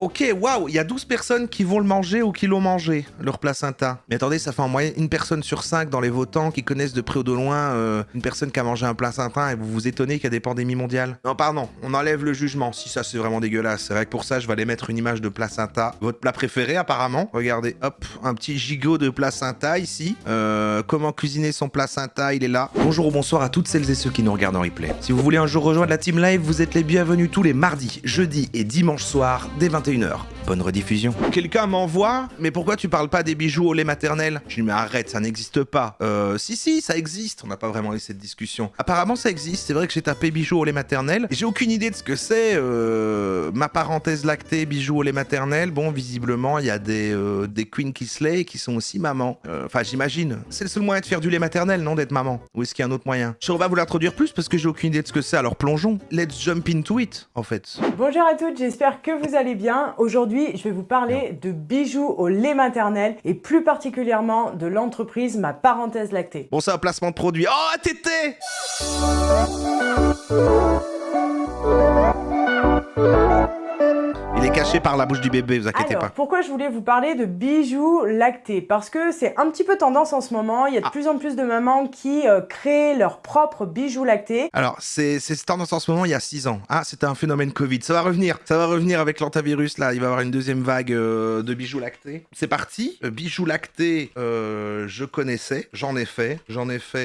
Ok, waouh, il y a 12 personnes qui vont le manger ou qui l'ont mangé, leur placenta. Mais attendez, ça fait en moyenne une personne sur 5 dans les votants qui connaissent de près ou de loin une personne qui a mangé un placenta et vous vous étonnez qu'il y a des pandémies mondiales. Non, pardon, on enlève le jugement. Si ça, c'est vraiment dégueulasse. C'est vrai que pour ça, je vais aller mettre une image de placenta. Votre plat préféré, apparemment. Regardez, hop, un petit gigot de placenta ici. Comment cuisiner son placenta, il est là. Bonjour ou bonsoir à toutes celles et ceux qui nous regardent en replay. Si vous voulez un jour rejoindre la team live, vous êtes les bienvenus tous les mardis, jeudis et dimanches soirs dès 21h. Bonne rediffusion. Quelqu'un m'envoie, mais pourquoi tu parles pas des bijoux au lait maternel? Je lui dis, mais arrête, ça n'existe pas. Si, ça existe. On n'a pas vraiment eu cette discussion. Apparemment, ça existe. C'est vrai que j'ai tapé bijoux au lait maternel. Et j'ai aucune idée de ce que c'est. Ma parenthèse lactée, bijoux au lait maternel. Bon, visiblement, il y a des Queen Kisley qui sont aussi mamans. Enfin, j'imagine. C'est le seul moyen de faire du lait maternel, non, d'être maman? Ou est-ce qu'il y a un autre moyen? Je vais vous l'introduire plus parce que j'ai aucune idée de ce que c'est. Alors plongeons. Let's jump into it, en fait. Bonjour à toutes, j'espère que vous allez bien. Aujourd'hui, je vais vous parler de bijoux au lait maternel et plus particulièrement de l'entreprise Ma Parenthèse Lactée. Bon, c'est un placement de produit. Oh, tété! Il est caché par la bouche du bébé, vous inquiétez pas. Pourquoi je voulais vous parler de bijoux lactés? Parce que c'est un petit peu tendance en ce moment. Il y a de plus en plus de mamans qui créent leurs propres bijoux lactés. Alors, c'est tendance en ce moment il y a 6 ans. Ah, c'était un phénomène Covid. Ça va revenir avec l'antivirus, là. Il va y avoir une deuxième vague de bijoux lactés. C'est parti. Bijoux lactés, je connaissais. J'en ai fait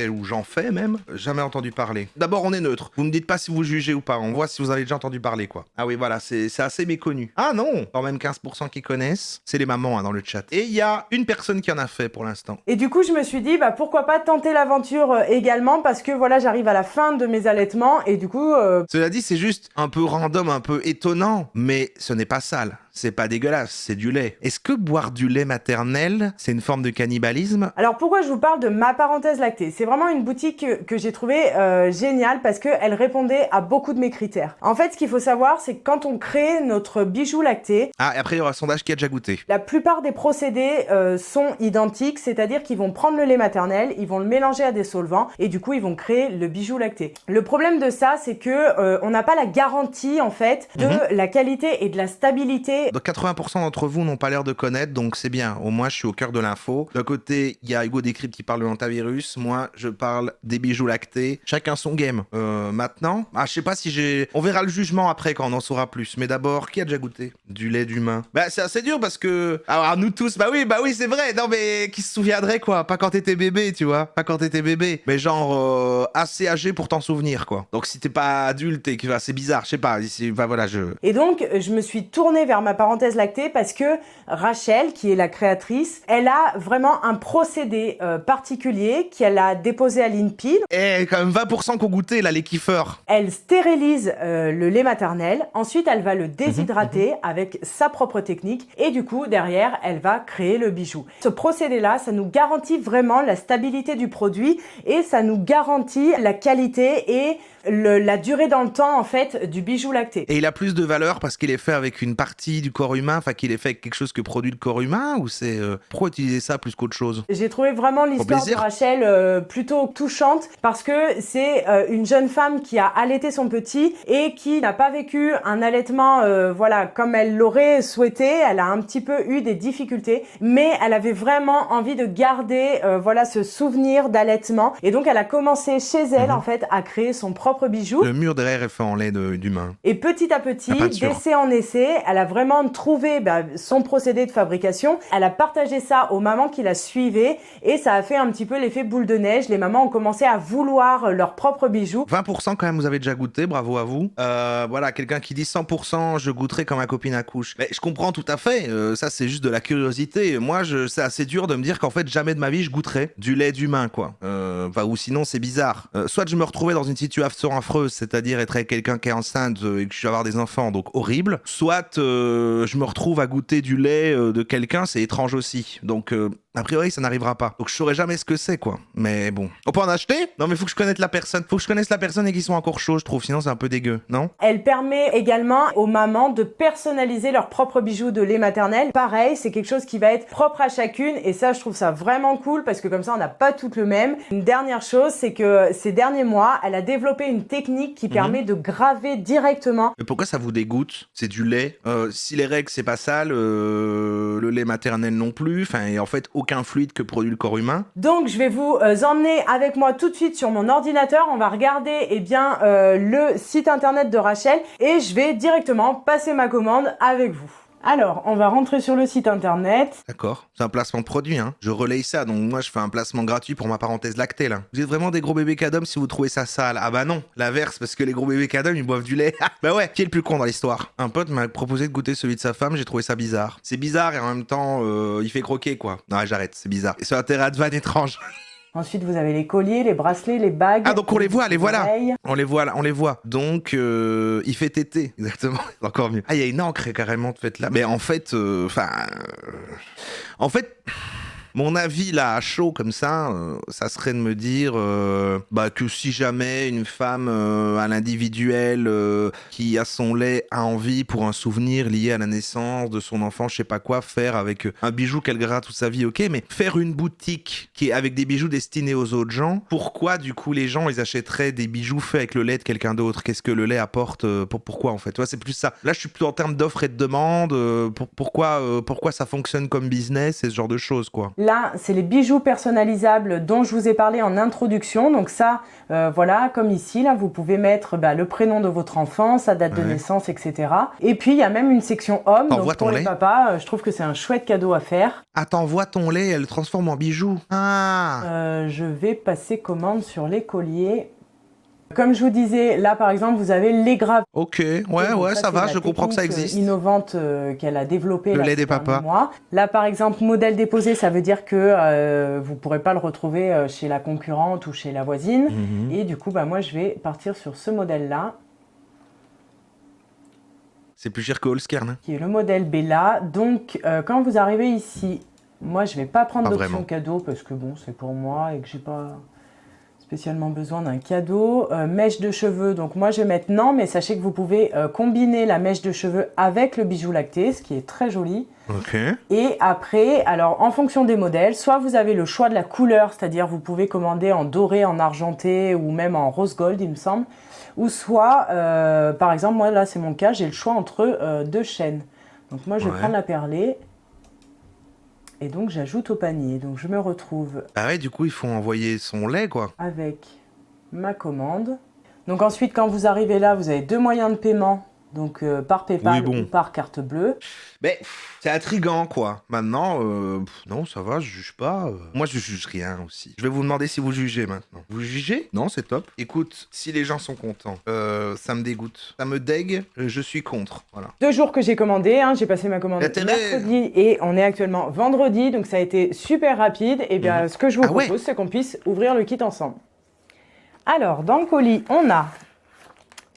ou j'en fais même. Jamais entendu parler. D'abord, on est neutre. Vous me dites pas si vous jugez ou pas. On voit si vous avez déjà entendu parler, quoi. Ah oui, voilà, c'est assez méconnu. Ah non, quand même 15% qui connaissent. C'est les mamans dans le chat. Et il y a une personne qui en a fait pour l'instant. Et du coup, je me suis dit, pourquoi pas tenter l'aventure également, parce que voilà, j'arrive à la fin de mes allaitements et du coup... Cela dit, c'est juste un peu random, un peu étonnant, mais ce n'est pas sale. C'est pas dégueulasse, c'est du lait. Est-ce que boire du lait maternel, c'est une forme de cannibalisme? Alors pourquoi je vous parle de Ma Parenthèse Lactée? C'est vraiment une boutique que j'ai trouvée géniale parce qu'elle répondait à beaucoup de mes critères. En fait, ce qu'il faut savoir, c'est que quand on crée notre bijou lacté... Ah, et après, il y aura un sondage qui a déjà goûté. La plupart des procédés sont identiques, c'est-à-dire qu'ils vont prendre le lait maternel, ils vont le mélanger à des solvants et du coup, ils vont créer le bijou lacté. Le problème de ça, c'est que on n'a pas la garantie, en fait, de la qualité et de la stabilité. Donc 80% d'entre vous n'ont pas l'air de connaître, donc c'est bien. Au moins, je suis au cœur de l'info. D'un côté, il y a Hugo Décrypte qui parle de l'antivirus. Moi, je parle des bijoux lactés. Chacun son game. Maintenant, je sais pas si j'ai... On verra le jugement après quand on en saura plus. Mais d'abord, qui a déjà goûté du lait d'humain? C'est assez dur parce que... Alors, nous tous, bah oui, c'est vrai. Non, mais qui se souviendrait, quoi? Pas quand t'étais bébé, tu vois. Pas quand t'étais bébé. Mais genre, assez âgé pour t'en souvenir, quoi. Donc, si t'es pas adulte et que c'est bizarre, je sais pas. Voilà, Et donc, je me suis tournée vers Ma Parenthèse Lactée parce que Rachel, qui est la créatrice, elle a vraiment un procédé particulier qu'elle a déposé à l'INPI. Et quand même 20% qu'on goûtait, là, les kiffeurs. Elle stérilise le lait maternel, ensuite elle va le déshydrater avec sa propre technique et du coup, derrière, elle va créer le bijou. Ce procédé-là, ça nous garantit vraiment la stabilité du produit et ça nous garantit la qualité et la durée dans le temps, en fait, du bijou lacté. Et il a plus de valeur parce qu'il est fait avec une partie du corps humain, enfin qu'il est fait avec quelque chose que produit le corps humain, ou c'est... Pourquoi utiliser ça plus qu'autre chose? J'ai trouvé vraiment l'histoire de Rachel plutôt touchante parce que c'est une jeune femme qui a allaité son petit et qui n'a pas vécu un allaitement comme elle l'aurait souhaité. Elle a un petit peu eu des difficultés, mais elle avait vraiment envie de garder ce souvenir d'allaitement et donc elle a commencé chez elle en fait à créer son propre bijou. Le mur derrière est fait en lait d'humain. Et petit à petit, d'essai en essai, elle a vraiment trouvé son procédé de fabrication. Elle a partagé ça aux mamans qui la suivaient et ça a fait un petit peu l'effet boule de neige. Les mamans ont commencé à vouloir leur propre bijou. 20% quand même, vous avez déjà goûté, bravo à vous. Voilà, quelqu'un qui dit 100%, je goûterai quand ma copine accouche. Mais je comprends tout à fait, ça c'est juste de la curiosité. Moi, c'est assez dur de me dire qu'en fait, jamais de ma vie, je goûterai du lait d'humain, quoi. Ou sinon, c'est bizarre. Soit je me retrouvais dans une situation affreuse, c'est-à-dire être avec quelqu'un qui est enceinte et que je vais avoir des enfants, donc horrible. Soit je me retrouve à goûter du lait de quelqu'un, c'est étrange aussi. Donc A priori, ça n'arrivera pas. Donc je saurais jamais ce que c'est, quoi. Mais bon. On peut en acheter? Non, mais faut que je connaisse la personne. Faut que je connaisse la personne et qu'ils sont encore chauds, je trouve. Sinon, c'est un peu dégueu, non? Elle permet également aux mamans de personnaliser leurs propres bijoux de lait maternel. Pareil, c'est quelque chose qui va être propre à chacune. Et ça, je trouve ça vraiment cool parce que comme ça, on n'a pas toutes le même. Une dernière chose, c'est que ces derniers mois, elle a développé une technique qui permet de graver directement. Mais pourquoi ça vous dégoûte? C'est du lait. Si les règles, c'est pas sale, le lait maternel non plus. Enfin, et en fait, aucun fluide que produit le corps humain. Donc, je vais vous emmener avec moi tout de suite sur mon ordinateur. On va regarder le site internet de Rachel et je vais directement passer ma commande avec vous. Alors, on va rentrer sur le site internet. D'accord, c'est un placement de produit, hein. Je relaye ça, donc moi je fais un placement gratuit pour ma parenthèse lactée, là. Vous êtes vraiment des gros bébés cadom si vous trouvez ça sale. Ah bah non, l'inverse, parce que les gros bébés cadom, ils boivent du lait. Bah ouais, qui est le plus con dans l'histoire? Un pote m'a proposé de goûter celui de sa femme, j'ai trouvé ça bizarre. C'est bizarre et en même temps, il fait croquer, quoi. Non, j'arrête, c'est bizarre. Et c'est un terrain de vanne étrange. Ensuite, vous avez les colliers, les bracelets, les bagues. Ah, donc on les voit, les voilà. Oreilles. On les voit, là, on les voit. Donc, il fait téter, exactement. C'est encore mieux. Ah, il y a une encre carrément de fait là. Mais en fait, mon avis là à chaud comme ça serait de me dire que si jamais une femme à l'individuel qui a son lait a envie pour un souvenir lié à la naissance de son enfant, je sais pas quoi, faire avec un bijou qu'elle gardera toute sa vie, ok, mais faire une boutique qui est avec des bijoux destinés aux autres gens, pourquoi du coup les gens ils achèteraient des bijoux faits avec le lait de quelqu'un d'autre? Qu'est-ce que le lait apporte pourquoi en fait? Tu vois, c'est plus ça. Là je suis plus en termes d'offres et de demandes, pourquoi ça fonctionne comme business et ce genre de choses quoi. Là, c'est les bijoux personnalisables dont je vous ai parlé en introduction. Donc ça, voilà, comme ici, là, vous pouvez mettre le prénom de votre enfant, sa date de naissance, etc. Et puis, il y a même une section homme. Donc pour les papas, je trouve que c'est un chouette cadeau à faire. Ah, t'envoies ton lait, elle le transforme en bijoux. Ah. Je vais passer commande sur les colliers. Comme je vous disais, là par exemple, vous avez les gravures. Ok, ouais, ça va, je comprends que ça existe. Innovante qu'elle a développée. Le lait des papas. Là par exemple, modèle déposé, ça veut dire que vous ne pourrez pas le retrouver chez la concurrente ou chez la voisine. Et du coup, moi je vais partir sur ce modèle-là. C'est plus cher que Holskern. Hein. Qui est le modèle Bella. Donc quand vous arrivez ici, moi je ne vais pas prendre d'option cadeau parce que bon, c'est pour moi et que j'ai pas spécialement besoin d'un cadeau. Mèche de cheveux, donc moi je vais mettre non, mais sachez que vous pouvez combiner la mèche de cheveux avec le bijou lacté, ce qui est très joli. Ok. Et après, alors en fonction des modèles, soit vous avez le choix de la couleur, c'est-à-dire vous pouvez commander en doré, en argenté ou même en rose gold, il me semble. Ou soit, par exemple, moi là c'est mon cas, j'ai le choix entre deux chaînes. Donc moi je vais prendre la perlée. Et donc, j'ajoute au panier. Donc, je me retrouve... Ah ouais, du coup, il faut envoyer son lait, quoi. Avec ma commande. Donc, ensuite, quand vous arrivez là, vous avez deux moyens de paiement. Donc, par PayPal ou par carte bleue. Mais c'est intriguant, quoi. Maintenant, non, ça va, je juge pas. Moi, je juge rien aussi. Je vais vous demander si vous jugez maintenant. Vous jugez? Non, c'est top. Écoute, si les gens sont contents, ça me dégoûte. Ça me dégue, je suis contre. Voilà. 2 jours que j'ai commandé, j'ai passé ma commande mercredi et on est actuellement vendredi. Donc, ça a été super rapide. Et bien, ce que je vous propose, c'est qu'on puisse ouvrir le kit ensemble. Alors, dans le colis, on a...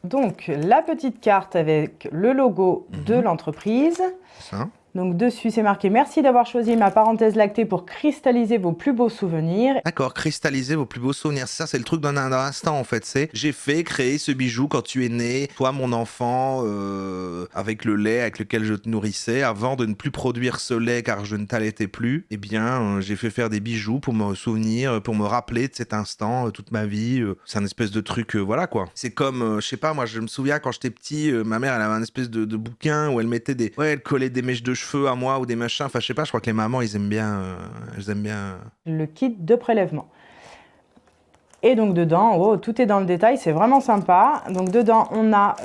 donc, la petite carte avec le logo de l'entreprise. Ça. Donc, dessus, c'est marqué « Merci d'avoir choisi ma parenthèse lactée pour cristalliser vos plus beaux souvenirs. » D'accord, cristalliser vos plus beaux souvenirs. Ça, c'est le truc d'un instant, en fait. C'est « J'ai créé ce bijou quand tu es né, toi, mon enfant, avec le lait avec lequel je te nourrissais. Avant de ne plus produire ce lait car je ne t'allaitais plus, eh bien, j'ai fait faire des bijoux pour me souvenir, pour me rappeler de cet instant toute ma vie. C'est un espèce de truc, voilà, quoi. C'est comme, je sais pas, moi, je me souviens quand j'étais petit, ma mère, elle avait un espèce de bouquin où elle mettait des... Ouais, elle collait des mèches de cheveux à moi ou des machins, enfin je sais pas, je crois que les mamans ils aiment bien le kit de prélèvement. Et donc dedans, tout est dans le détail, c'est vraiment sympa. Donc dedans on a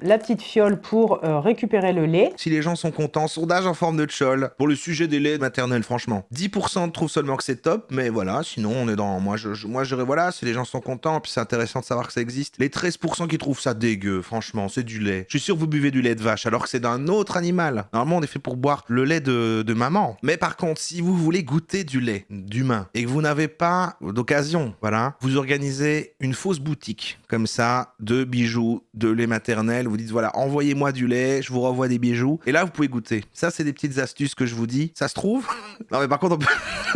la petite fiole pour récupérer le lait. Si les gens sont contents, sondage en forme de tchol pour le sujet des laits maternels, franchement. 10% trouvent seulement que c'est top, mais voilà, sinon on est dans... Moi, je dirais, voilà, si les gens sont contents, puis c'est intéressant de savoir que ça existe. Les 13% qui trouvent ça dégueu, franchement, c'est du lait. Je suis sûr que vous buvez du lait de vache, alors que c'est d'un autre animal. Normalement, on est fait pour boire le lait de maman. Mais par contre, si vous voulez goûter du lait d'humain, et que vous n'avez pas d'occasion, voilà, vous organisez une fausse boutique, comme ça, de bijoux, de lait maternel, vous dites voilà, envoyez-moi du lait, je vous renvoie des bijoux. Et là, vous pouvez goûter. Ça, c'est des petites astuces que je vous dis. Ça se trouve. Non, mais par contre,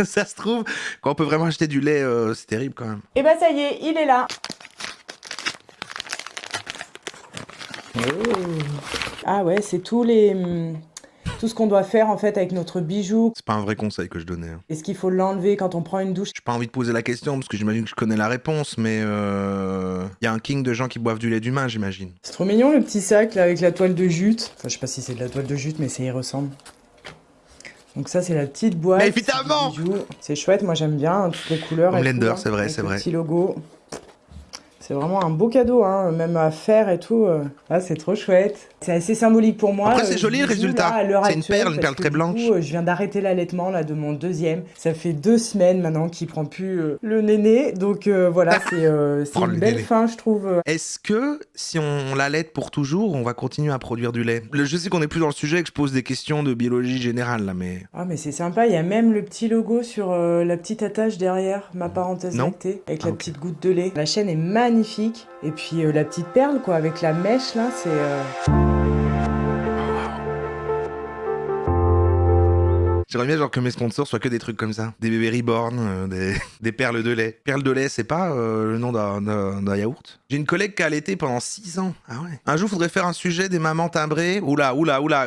ça se trouve, quand on peut vraiment acheter du lait, c'est terrible quand même. Et bah ça y est, il est là. Oh. Ah ouais, c'est tout ce qu'on doit faire en fait avec notre bijou. C'est pas un vrai conseil que je donnais. Hein. Est-ce qu'il faut l'enlever quand on prend une douche? J'ai pas envie de poser la question parce que j'imagine que je connais la réponse, mais y a un king de gens qui boivent du lait d'humain, j'imagine. C'est trop mignon le petit sac là avec la toile de jute. Enfin, je sais pas si c'est de la toile de jute, mais ça y ressemble. Donc ça, c'est la petite boîte. Mais évidemment! C'est chouette, moi j'aime bien, hein, toutes les couleurs. Blender, c'est vrai, c'est vrai. Petit logo. C'est vraiment un beau cadeau, hein, même à faire et tout. Ah, c'est trop chouette. C'est assez symbolique pour moi. Après, c'est joli le résultat. C'est une perle très blanche. Du coup, je viens d'arrêter l'allaitement là de mon deuxième. Ça fait 2 semaines maintenant qu'il prend plus le néné. Donc voilà, c'est une belle fin, je trouve. Est-ce que si on l'allaite pour toujours, on va continuer à produire du lait? Je sais qu'on n'est plus dans le sujet et que je pose des questions de biologie générale là, mais... Ah, mais c'est sympa. Il y a même le petit logo sur la petite attache derrière, ma parenthèse lactée, avec la petite goutte de lait. La chaîne est magnifique. Et puis la petite perle quoi avec la mèche là, c'est J'aimerais bien genre que mes sponsors soient que des trucs comme ça. Des bébés reborn, des perles de lait. Perles de lait, c'est pas le nom d'un yaourt? J'ai une collègue qui a allaité pendant 6 ans. Ah ouais. Un jour, faudrait faire un sujet des mamans timbrées. Oula,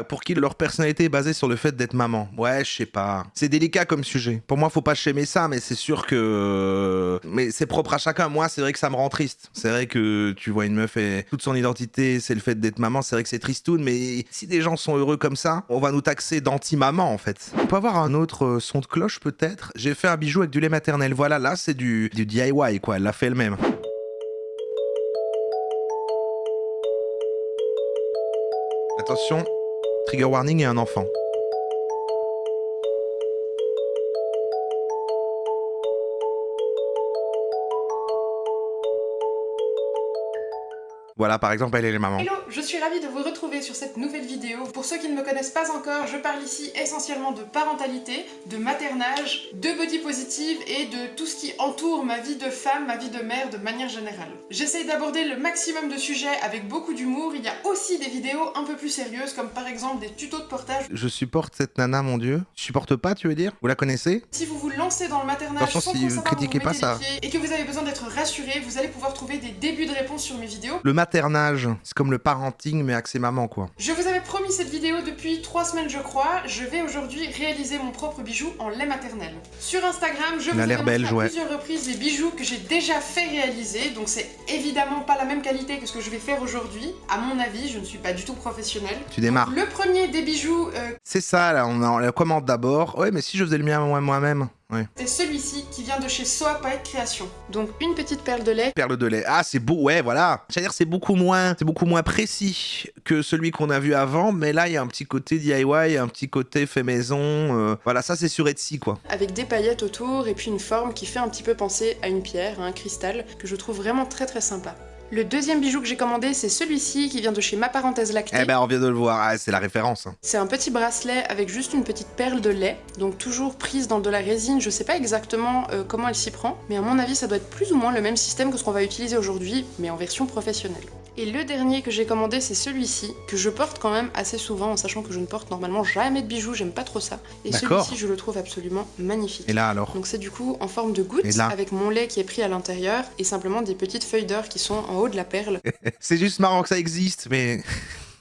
pour qui leur personnalité est basée sur le fait d'être maman. Ouais, je sais pas. C'est délicat comme sujet. Pour moi, faut pas schémer ça, mais c'est sûr que... Mais c'est propre à chacun. Moi, c'est vrai que ça me rend triste. C'est vrai que tu vois une meuf et toute son identité, c'est le fait d'être maman. C'est vrai que c'est tristoun, mais si des gens sont heureux comme ça, on va nous taxer d'anti-maman, en fait. On peut avoir un autre son de cloche, peut-être? J'ai fait un bijou avec du lait maternel. Voilà, là, c'est du DIY, quoi. Elle l'a fait elle-même. Attention, trigger warning et un enfant. Voilà, par exemple, elle est les mamans. Hello, je suis ravie de vous retrouver sur cette nouvelle vidéo. Pour ceux qui ne me connaissent pas encore, je parle ici essentiellement de parentalité, de maternage, de body positive et de tout ce qui entoure ma vie de femme, ma vie de mère de manière générale. J'essaye d'aborder le maximum de sujets avec beaucoup d'humour. Il y a aussi des vidéos un peu plus sérieuses, comme par exemple des tutos de portage. Je supporte cette nana, mon dieu. Je supporte pas, tu veux dire? Vous la connaissez? Si vous vous lancez dans le maternage sans si vous critiquez pas ça et que vous avez besoin d'être rassuré, vous allez pouvoir trouver des débuts de réponse sur mes vidéos. Le maternage, c'est comme le parenting mais axé maman quoi. Je vous avais promis cette vidéo depuis 3 semaines je crois. Je vais aujourd'hui réaliser mon propre bijou en lait maternel. Sur Instagram, je vous ai montré à plusieurs reprises les bijoux que j'ai déjà fait réaliser. Donc c'est évidemment pas la même qualité que ce que je vais faire aujourd'hui. À mon avis, je ne suis pas du tout professionnelle. Tu démarres. Donc, le premier des bijoux... C'est ça là, on la commande d'abord. Ouais mais si je faisais le mien moi-même. Ouais. C'est celui-ci qui vient de chez Soa Paet Création. Donc une petite perle de lait. Perle de lait. Ah c'est beau, ouais voilà. C'est-à-dire c'est beaucoup moins précis que celui qu'on a vu avant, mais là il y a un petit côté DIY, un petit côté fait maison. Voilà, ça c'est sur Etsy quoi. Avec des paillettes autour et puis une forme qui fait un petit peu penser à une pierre, à un cristal, que je trouve vraiment très très sympa. Le deuxième bijou que j'ai commandé, c'est celui-ci qui vient de chez Ma Parenthèse Lactée. Eh ben on vient de le voir, ah, c'est la référence. C'est un petit bracelet avec juste une petite perle de lait, donc toujours prise dans de la résine. Je sais pas exactement comment elle s'y prend, mais à mon avis ça doit être plus ou moins le même système que ce qu'on va utiliser aujourd'hui, mais en version professionnelle. Et le dernier que j'ai commandé, c'est celui-ci, que je porte quand même assez souvent, en sachant que je ne porte normalement jamais de bijoux, j'aime pas trop ça. Et celui-ci, je le trouve absolument magnifique. Et là alors? Donc c'est du coup en forme de goutte, avec mon lait qui est pris à l'intérieur, et simplement des petites feuilles d'or qui sont en haut de la perle. C'est juste marrant que ça existe, mais...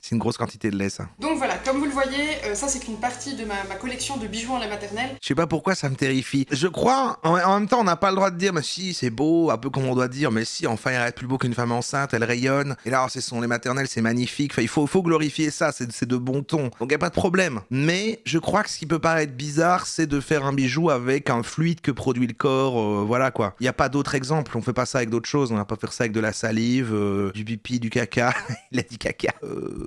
C'est une grosse quantité de lait, ça. Donc voilà, comme vous le voyez, ça c'est qu'une partie de ma collection de bijoux en lait maternel. Je sais pas pourquoi ça me terrifie. Je crois, en même temps, on n'a pas le droit de dire, mais si, c'est beau, un peu comme on doit dire, mais si, enfin, elle reste plus beau qu'une femme enceinte, elle rayonne. Et là, c'est son lait maternel, c'est magnifique. Enfin, il faut glorifier ça, c'est de bon ton. Donc, y a pas de problème. Mais je crois que ce qui peut paraître bizarre, c'est de faire un bijou avec un fluide que produit le corps, voilà quoi. Il y a pas d'autre exemple. On fait pas ça avec d'autres choses. On va pas faire ça avec de la salive, du pipi, du caca. Il a dit caca.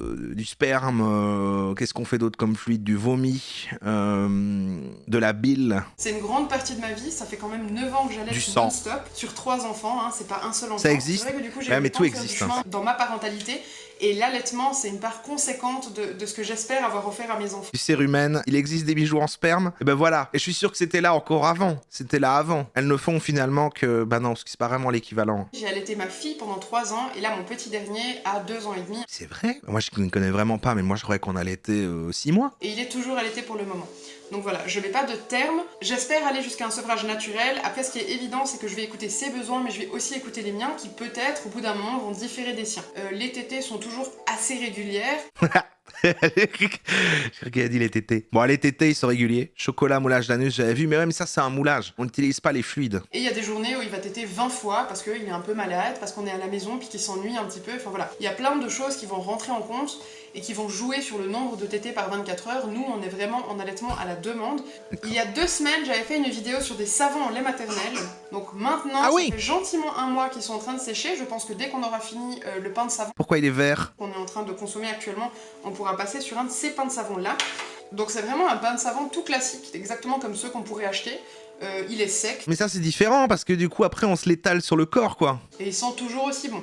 Du sperme, qu'est-ce qu'on fait d'autre comme fluide? Du vomi, de la bile. C'est une grande partie de ma vie, ça fait quand même 9 ans que j'allais non-stop sur 3 enfants, hein, c'est pas un seul enfant. Ça existe? C'est vrai que du coup j'ai mais tout existe. Dans ma parentalité, Et l'allaitement, c'est une part conséquente de ce que j'espère avoir offert à mes enfants. Du cérumen, il existe des bijoux en sperme. Et ben voilà. Et je suis sûr que c'était là encore avant. C'était là avant. Elles ne font finalement que... Bah non, parce que c'est pas vraiment l'équivalent. J'ai allaité ma fille pendant 3 ans, et là, mon petit dernier a 2 ans et demi. C'est vrai? Moi, je ne connais vraiment pas, mais moi, je croyais qu'on allaitait 6 mois. Et il est toujours allaité pour le moment. Donc voilà, je mets pas de terme. J'espère aller jusqu'à un sevrage naturel. Après, ce qui est évident, c'est que je vais écouter ses besoins, mais je vais aussi écouter les miens, qui peut-être, au bout d'un moment, vont différer des siens. Les tétées sont toujours assez régulières. J'ai cru qu'il a dit les tétés. Bon, les tétés, ils sont réguliers. Chocolat, moulage d'anus, j'avais vu. Mais même ça, c'est un moulage. On n'utilise pas les fluides. Et il y a des journées où il va téter 20 fois parce qu'il est un peu malade, parce qu'on est à la maison, puis qu'il s'ennuie un petit peu. Enfin voilà. Il y a plein de choses qui vont rentrer en compte et qui vont jouer sur le nombre de tétés par 24 heures. Nous, on est vraiment en allaitement à la demande. Il y a 2 semaines, j'avais fait une vidéo sur des savons en lait maternel. Donc maintenant, ça fait gentiment 1 mois qu'ils sont en train de sécher. Je pense que dès qu'on aura fini le pain de savon... Pourquoi il est vert? ...qu'on est en train de consommer actuellement, on pourra passer sur un de ces pains de savon là. Donc c'est vraiment un pain de savon tout classique, exactement comme ceux qu'on pourrait acheter. Il est sec. Mais ça c'est différent parce que du coup après on se l'étale sur le corps quoi. Et il sent toujours aussi bon.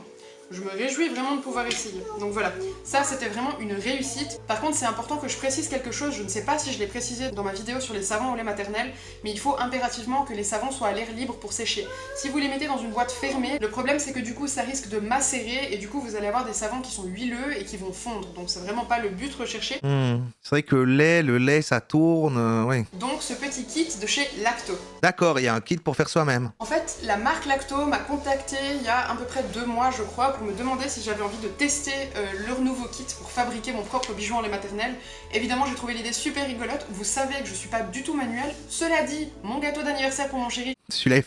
Je me réjouis vraiment de pouvoir essayer. Donc voilà, ça c'était vraiment une réussite. Par contre c'est important que je précise quelque chose, je ne sais pas si je l'ai précisé dans ma vidéo sur les savons au lait maternel, mais il faut impérativement que les savons soient à l'air libre pour sécher. Si vous les mettez dans une boîte fermée, le problème c'est que du coup ça risque de macérer et du coup vous allez avoir des savons qui sont huileux et qui vont fondre. Donc c'est vraiment pas le but recherché. C'est vrai que le lait ça tourne, ouais. Donc ce petit kit de chez Lacto. D'accord, il y a un kit pour faire soi-même. En fait, la marque Lacto m'a contacté il y a à peu près 2 mois je crois pour me demander si j'avais envie de tester leur nouveau kit pour fabriquer mon propre bijou en lait maternel. Évidemment, j'ai trouvé l'idée super rigolote. Vous savez que je suis pas du tout manuelle. Cela dit, mon gâteau d'anniversaire pour mon chéri, Celui-là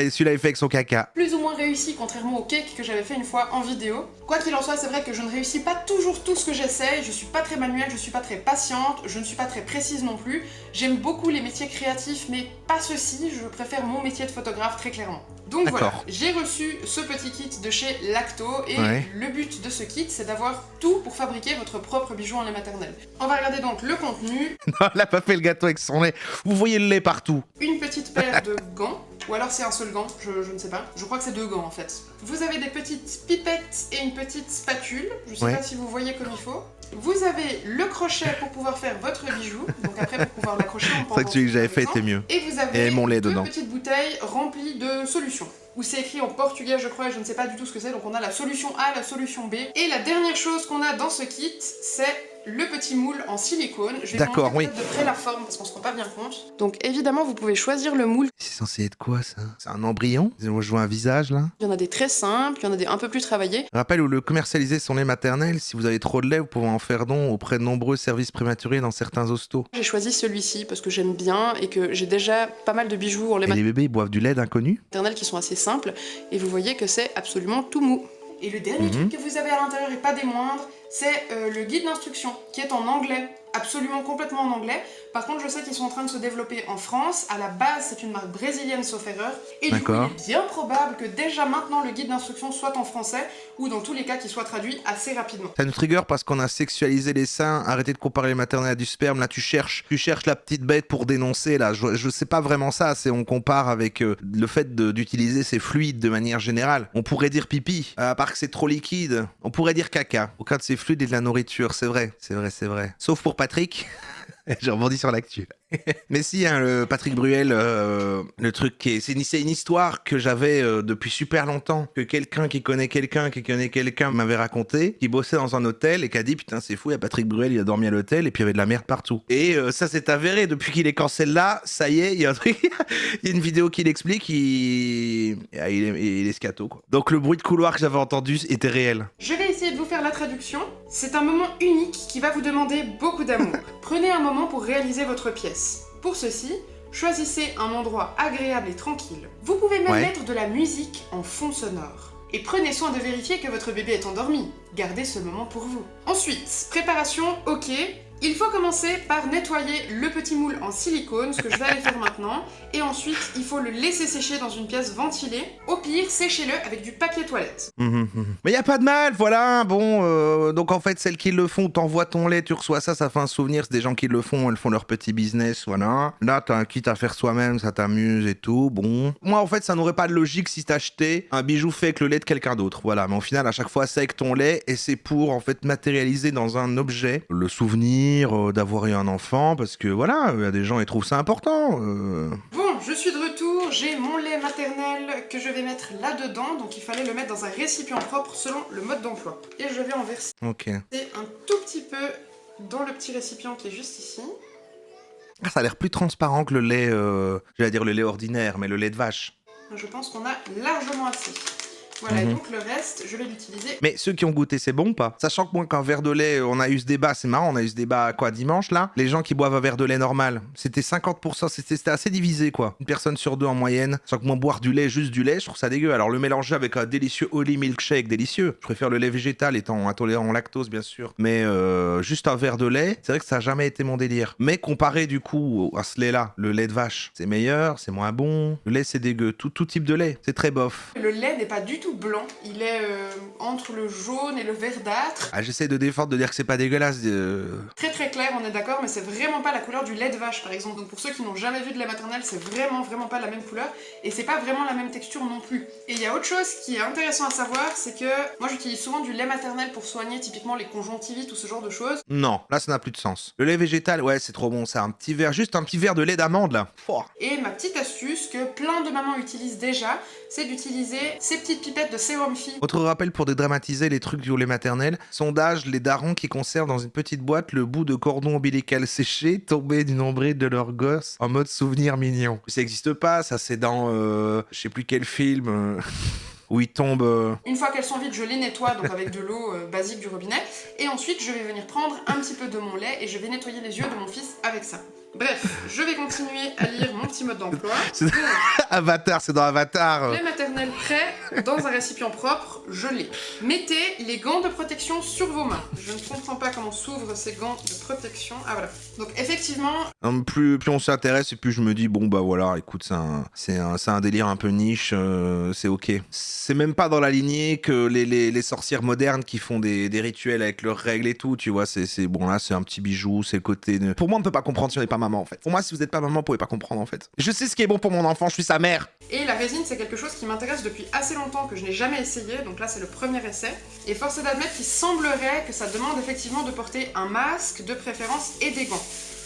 est fait avec son caca. Plus ou moins réussi, contrairement au cake que j'avais fait une fois en vidéo. Quoi qu'il en soit, c'est vrai que je ne réussis pas toujours tout ce que j'essaye. Je suis pas très manuelle, je suis pas très patiente, je ne suis pas très précise non plus. J'aime beaucoup les métiers créatifs, mais pas ceux-ci. Je préfère mon métier de photographe très clairement. Donc voilà, j'ai reçu ce petit kit de chez Lacto et le but de ce kit c'est d'avoir tout pour fabriquer votre propre bijou en lait maternel. On va regarder donc le contenu. Non, elle a pas fait le gâteau avec son lait. Vous voyez le lait partout. Une petite paire de gants, ou alors c'est un seul gant, je ne sais pas. Je crois que c'est 2 gants en fait. Vous avez des petites pipettes et une petite spatule, je sais pas si vous voyez comme il faut. Vous avez le crochet pour pouvoir faire votre bijou, donc après pour pouvoir l'accrocher en C'est vrai que celui que j'avais fait était mieux. Et vous avez mon lait 2 dedans. petites bouteilles remplies de solutions. Où c'est écrit en portugais je crois, et je ne sais pas du tout ce que c'est, donc on a la solution A, la solution B. Et la dernière chose qu'on a dans ce kit, c'est le petit moule en silicone. Je vais vous montrer de près la forme parce qu'on se rend pas bien compte. Donc évidemment vous pouvez choisir le moule. C'est censé être quoi ça? C'est un embryon? Moi je vois un visage là. Il y en a des très simples, il y en a des un peu plus travaillés. Je rappelle où le commercialiser son lait maternel, si vous avez trop de lait, vous pouvez en faire don auprès de nombreux services prématurés dans certains hostos. J'ai choisi celui-ci parce que j'aime bien et que j'ai déjà pas mal de bijoux en lait maternel. Et les bébés ils boivent du lait d'inconnu maternel qui sont assez simples et vous voyez que c'est absolument tout mou. Et le dernier truc que vous avez à l'intérieur et pas des moindres, c'est le guide d'instruction qui est en anglais, absolument complètement en anglais. Par contre, je sais qu'ils sont en train de se développer en France. À la base, c'est une marque brésilienne, sauf erreur. Et du coup, il est bien probable que déjà maintenant, le guide d'instruction soit en français ou dans tous les cas, qu'il soit traduit assez rapidement. Ça nous trigger parce qu'on a sexualisé les seins. Arrêtez de comparer les maternelles à du sperme. Là, tu cherches la petite bête pour dénoncer. Là, je sais pas vraiment ça. On compare avec le fait d'utiliser ces fluides de manière générale. On pourrait dire pipi, à part que c'est trop liquide. On pourrait dire caca. Aucun de ces fluides est de la nourriture. C'est vrai. Sauf pour Patrick. J'ai rebondi sur l'actu. Mais si, hein, le Patrick Bruel, le truc c'est une histoire que j'avais depuis super longtemps, que quelqu'un qui connaît quelqu'un m'avait raconté, qui bossait dans un hôtel et qui a dit putain c'est fou, il y a Patrick Bruel, il a dormi à l'hôtel et puis il y avait de la merde partout. Et ça s'est avéré, depuis qu'il est cancel là, ça y est, il y a un truc, il y a une vidéo qui l'explique, il est scato quoi. Donc le bruit de couloir que j'avais entendu était réel. Je vais essayer de vous faire la traduction. C'est un moment unique qui va vous demander beaucoup d'amour. Prenez un moment pour réaliser votre pièce. Pour ceci, choisissez un endroit agréable et tranquille. Vous pouvez même mettre de la musique en fond sonore. Et prenez soin de vérifier que votre bébé est endormi. Gardez ce moment pour vous. Ensuite, préparation, ok. Il faut commencer par nettoyer le petit moule en silicone, ce que je vais aller faire maintenant. Et ensuite, il faut le laisser sécher dans une pièce ventilée. Au pire, séchez-le avec du papier toilette. Mais y a pas de mal, voilà. Bon, donc en fait, celles qui le font, t'envoies ton lait, tu reçois ça fait un souvenir. C'est des gens qui le font, elles font leur petit business, voilà. Là, quitte à faire soi-même, ça t'amuse et tout. Bon. Moi, en fait, ça n'aurait pas de logique si t'achetais un bijou fait avec le lait de quelqu'un d'autre. Voilà. Mais au final, à chaque fois, c'est avec ton lait et c'est pour, en fait, matérialiser dans un objet le souvenir d'avoir eu un enfant, parce que voilà, il y a des gens qui trouvent ça important. Bon, je suis de retour, j'ai mon lait maternel que je vais mettre là-dedans, donc il fallait le mettre dans un récipient propre selon le mode d'emploi. Et je vais en verser Ok. un tout petit peu dans le petit récipient qui est juste ici. Ah, ça a l'air plus transparent que le lait, j'allais dire le lait ordinaire, mais le lait de vache. Je pense qu'on a largement assez. Voilà, et donc le reste, je vais l'utiliser. Mais ceux qui ont goûté, c'est bon ou pas? Sachant que moi, qu'un verre de lait, on a eu ce débat, c'est marrant, on a eu ce débat, quoi, dimanche, là? Les gens qui boivent un verre de lait normal, c'était 50%, c'était assez divisé, quoi. Une personne sur deux en moyenne. Sans que moi, boire du lait, juste du lait, je trouve ça dégueu. Alors, le mélanger avec un délicieux Holly Milkshake, délicieux. Je préfère le lait végétal, étant intolérant au lactose, bien sûr. Mais juste un verre de lait, c'est vrai que ça a jamais été mon délire. Mais comparé, du coup, à ce lait-là, le lait de vache, c'est meilleur, c'est moins bon. Le lait, c'est dégueu. Tout type de lait, c'est très bof. Le lait n'est pas du tout blanc, il est entre le jaune et le verdâtre. Ah, j'essaie de défendre, de dire que c'est pas dégueulasse. Très très clair, on est d'accord, mais c'est vraiment pas la couleur du lait de vache par exemple. Donc pour ceux qui n'ont jamais vu de lait maternel, c'est vraiment pas la même couleur et c'est pas vraiment la même texture non plus. Et il y a autre chose qui est intéressant à savoir, c'est que moi j'utilise souvent du lait maternel pour soigner typiquement les conjonctivites ou ce genre de choses. Non, là ça n'a plus de sens. Le lait végétal, ouais, c'est trop bon, ça. Un petit verre, juste un petit verre de lait d'amande là. Pouah. Et ma petite astuce que plein de mamans utilisent déjà, c'est d'utiliser ces petites pipettes de sérum fille. Autre rappel pour dédramatiser les trucs du lait maternel, sondage, les darons qui conservent dans une petite boîte le bout de cordon ombilical séché tombé du nombril de leur gosse en mode souvenir mignon. Ça existe pas, ça c'est dans je sais plus quel film où il tombe. Une fois qu'elles sont vides, je les nettoie donc avec de l'eau basique du robinet et ensuite je vais venir prendre un petit peu de mon lait et je vais nettoyer les yeux de mon fils avec ça. Bref, je vais continuer à lire mon petit mode d'emploi. Avatar, c'est dans Avatar. Lait maternel prêt, dans un récipient propre, je l'ai. Mettez les gants de protection sur vos mains. Je ne comprends pas comment s'ouvrent ces gants de protection. Ah voilà. Donc effectivement... Plus on s'intéresse et plus je me dis, bon bah voilà, écoute, c'est un délire un peu niche, c'est ok. C'est même pas dans la lignée que les sorcières modernes qui font des rituels avec leurs règles et tout, tu vois, c'est bon là, c'est un petit bijou, c'est le côté... Pour moi, on ne peut pas comprendre si on n'est pas maman en fait. Pour moi, si vous n'êtes pas maman, vous pouvez pas comprendre en fait. Je sais ce qui est bon pour mon enfant, je suis sa mère. Et la résine, c'est quelque chose qui m'intéresse depuis assez longtemps, que je n'ai jamais essayé, donc là c'est le premier essai. Et force est d'admettre qu'il semblerait que ça demande effectivement de porter un masque de préférence et des gants.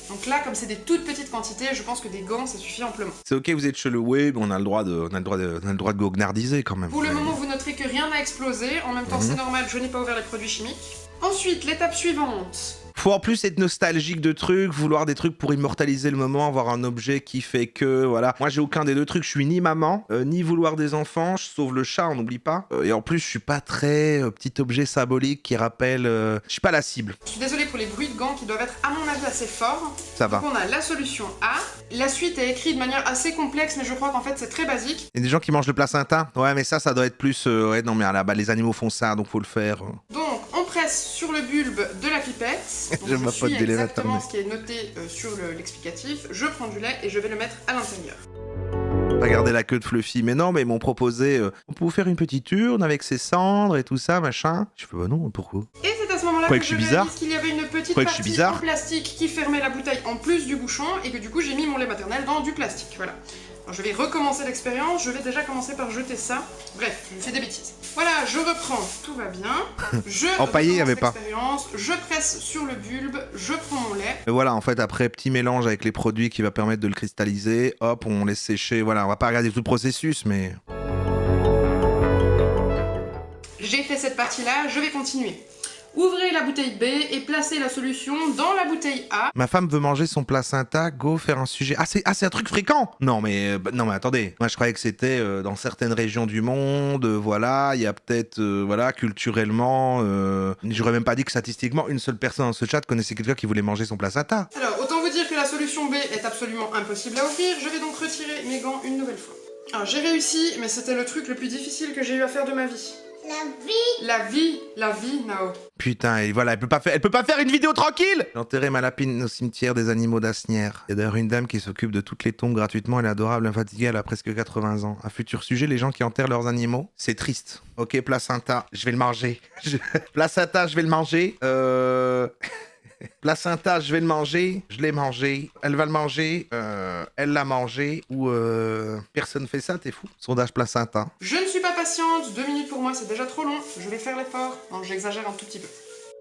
Donc là, comme c'est des toutes petites quantités, je pense que des gants, ça suffit amplement. C'est ok, vous êtes chelou, oui, mais on a le droit de goguenardiser quand même. Pour le moment, vous noterez que rien n'a explosé. En même temps, c'est normal, je n'ai pas ouvert les produits chimiques. Ensuite, l'étape suivante. Faut en plus être nostalgique de trucs, vouloir des trucs pour immortaliser le moment, avoir un objet qui fait que, voilà. Moi, j'ai aucun des deux trucs, je suis ni maman, ni vouloir des enfants, je sauve le chat, on n'oublie pas. Et en plus, je suis pas très petit objet symbolique qui rappelle... je suis pas la cible. Je suis désolée pour les bruits de gants qui doivent être, à mon avis, assez forts. Ça va. Donc on a la solution A. La suite est écrite de manière assez complexe, mais je crois qu'en fait, c'est très basique. Il y a des gens qui mangent le placenta. Ouais, mais ça doit être plus... ouais, non, mais à la base, les animaux font ça, donc faut le faire. Donc, on presse sur le bulbe de la pipette. Donc, Je je m'apporte suis des laits exactement maternels. ce qui est noté sur l'explicatif. Je prends du lait et je vais le mettre à l'intérieur. Regardez la queue de Fluffy. Mais non, mais ils m'ont proposé... on peut vous faire une petite urne avec ses cendres et tout ça, machin. Je fais, bah non, pourquoi? Et c'est à ce moment-là Croyez que que je je suis bizarre réalise qu'il y avait une petite Croyez que je suis partie bizarre en plastique qui fermait la bouteille en plus du bouchon et que du coup j'ai mis mon lait maternel dans du plastique. Voilà. Alors, je vais recommencer l'expérience, je vais déjà commencer par jeter ça. Bref, je fais des bêtises. Voilà, je reprends, tout va bien. Je Empaillé, y avait pas. l'expérience, je presse sur le bulbe, je prends mon lait. Et voilà, en fait, après, petit mélange avec les produits qui va permettre de le cristalliser. Hop, on laisse sécher. Voilà, on va pas regarder tout le processus, mais... J'ai fait cette partie-là, je vais continuer. Ouvrez la bouteille B et placez la solution dans la bouteille A. Ma femme veut manger son placenta, go faire un sujet. Ah, c'est un truc fréquent. Non, mais attendez. Moi, je croyais que c'était dans certaines régions du monde. Voilà, il y a peut-être, voilà, culturellement. J'aurais même pas dit que statistiquement, une seule personne dans ce chat connaissait quelqu'un qui voulait manger son placenta. Alors, autant vous dire que la solution B est absolument impossible à offrir. Je vais donc retirer mes gants une nouvelle fois. Alors, j'ai réussi, mais c'était le truc le plus difficile que j'ai eu à faire de ma vie. La vie, Nao. Putain, et voilà, elle peut pas faire une vidéo tranquille. J'ai enterré ma lapine au cimetière des animaux d'Asnières. Il y a d'ailleurs une dame qui s'occupe de toutes les tombes gratuitement. Elle est adorable, infatiguée, elle a presque 80 ans. Un futur sujet, les gens qui enterrent leurs animaux, c'est triste. Ok, placenta, je vais le manger. Placenta, je vais le manger. Placenta, je vais le manger. Je l'ai mangé. Elle va le manger. Elle l'a mangé. Ou personne fait ça, t'es fou. Sondage placenta. Je ne suis pas patiente, 2 minutes pour moi c'est déjà trop long, je vais faire l'effort. Non, j'exagère un tout petit peu.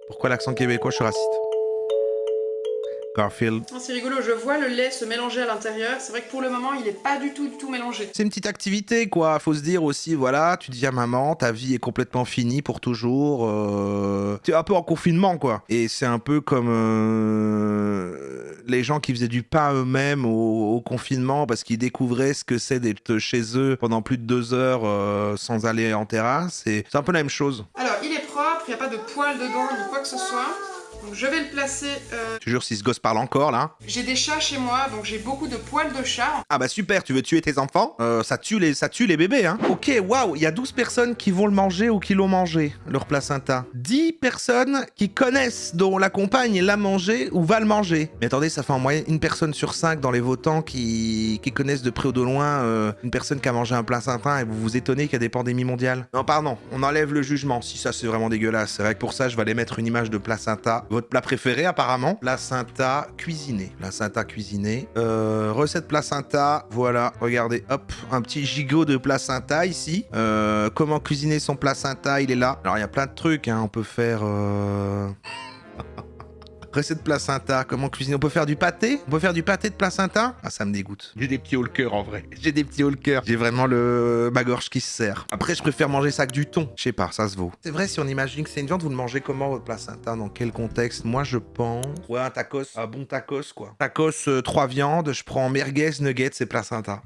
Pourquoi l'accent québécois, je suis raciste? Garfield. Ah, c'est rigolo, je vois le lait se mélanger à l'intérieur. C'est vrai que pour le moment, il est pas du tout mélangé. C'est une petite activité, quoi. Faut se dire aussi, voilà, tu deviens maman, ta vie est complètement finie pour toujours. Tu es un peu en confinement, quoi. Et c'est un peu comme les gens qui faisaient du pain eux-mêmes au confinement parce qu'ils découvraient ce que c'est d'être chez eux pendant plus de 2 heures sans aller en terrasse. Et c'est un peu la même chose. Alors, il est propre, il n'y a pas de poils dedans ni quoi que ce soit. Donc je vais le placer... Je te jure, si ce gosse parle encore, là... J'ai des chats chez moi, donc j'ai beaucoup de poils de chat. Ah bah super, tu veux tuer tes enfants? Ça tue les bébés, hein. Ok, waouh, il y a 12 personnes qui vont le manger ou qui l'ont mangé, leur placenta. 10 personnes qui connaissent, dont la compagne l'a mangé ou va le manger. Mais attendez, ça fait en moyenne une personne sur 5 dans les votants qui connaissent de près ou de loin une personne qui a mangé un placenta et vous vous étonnez qu'il y a des pandémies mondiales. Non, pardon, on enlève le jugement. Si ça, c'est vraiment dégueulasse. C'est vrai que pour ça, je vais aller mettre une image de placenta. Votre plat préféré, apparemment? Placenta cuisiné. Placenta cuisiné. Recette placenta. Voilà, regardez, hop, un petit gigot de placenta ici. Comment cuisiner son placenta, il est là. Alors, il y a plein de trucs, hein. On peut faire... Recette placenta, comment cuisiner? On peut faire du pâté? On peut faire du pâté de placenta? Ah, ça me dégoûte. J'ai des petits hauts le cœur en vrai. J'ai des petits hauts le cœur. J'ai vraiment ma gorge qui se serre. Après, je préfère manger ça que du thon. Je sais pas, ça se vaut. C'est vrai, si on imagine que c'est une viande, vous le mangez comment votre placenta? Dans quel contexte? Moi, je pense... Ouais, un tacos. Un bon tacos, quoi. Tacos, 3 viandes. Je prends merguez, nuggets et placenta.